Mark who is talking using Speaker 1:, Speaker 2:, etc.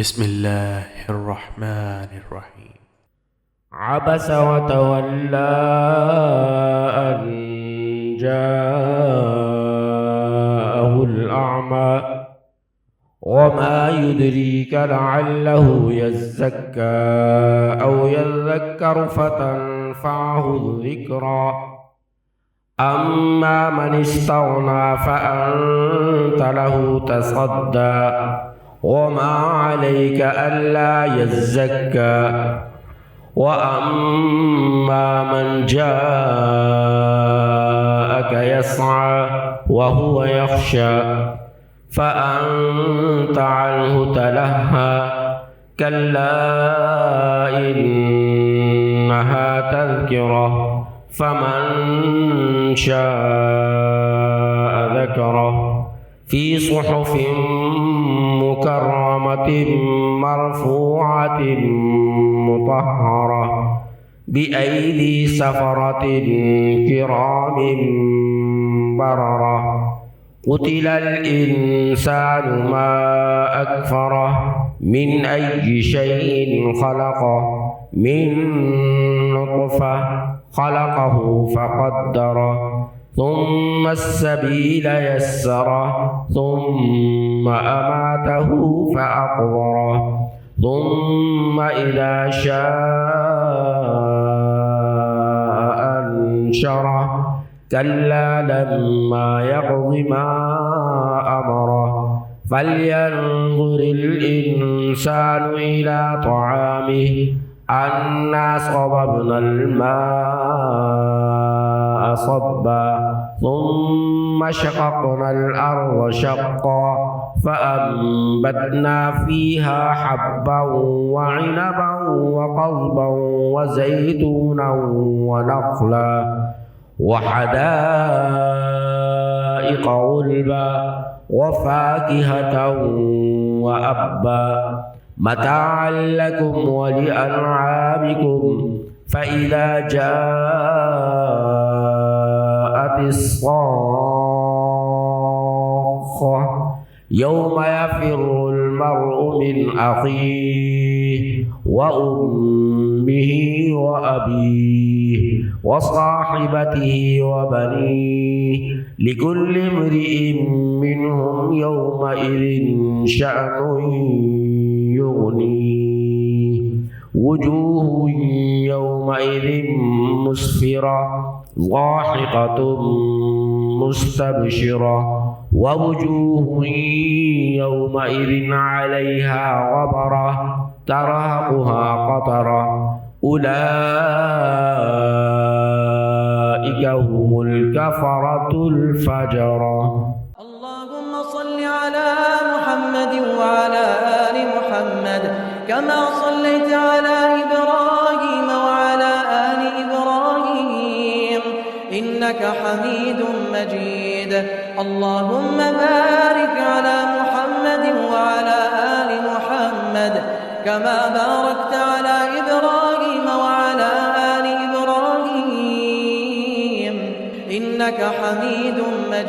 Speaker 1: بسم الله الرحمن الرحيم.
Speaker 2: عبس وتولى أن جاءه الأعمى وما يدريك لعله يزكى أو يذكر فتنفعه الذكرى أما من استغنى فأنت له تصدى وما عليك ألا يزكى وأما من جاءك يسعى وهو يخشى فأنت عنه تلهى كلا إنها تذكرة فمن شاء ذكره في صحف مكرمة مرفوعة مطهرة بأيدي سفرة كرام بررة قتل الإنسان ما أكفره من أي شيء خلقه من نطفة خلقه فقدره ثم السبيل يسره ثم أماته فأقبره ثم إذا شاء أنشره كلا لما يقض ما أمره فلينظر الإنسان إلى طعامه أنا صببنا الماء صبا ثم شققنا الأرض شقا فأنبتنا فيها حبا وعنبا وقضبا وزيتونا ونخلا وحدائق غلبا وفاكهة وأبا متاعا لكم ولأنعامكم فإذا جاءت الصاخة يوم يفر المرء من أخيه وأمه وأبيه وصاحبته وبنيه لكل امرئ منهم يومئذ شأن يغنيه وجوه يومئذ مسفرة ضاحكة مستبشرة ووجوه يومئذ عليها غبرة ترهقها قترة أولئك هم الكفرة الفجرة.
Speaker 3: اللهم صل على محمد وعلى آل محمد كما صليت على إبراهيم وعلى آل إبراهيم إنك حميد مجيد. اللهم بارك على محمد وعلى آل محمد كما باركت على إبراهيم وعلى آل إبراهيم إنك حميد مجيد.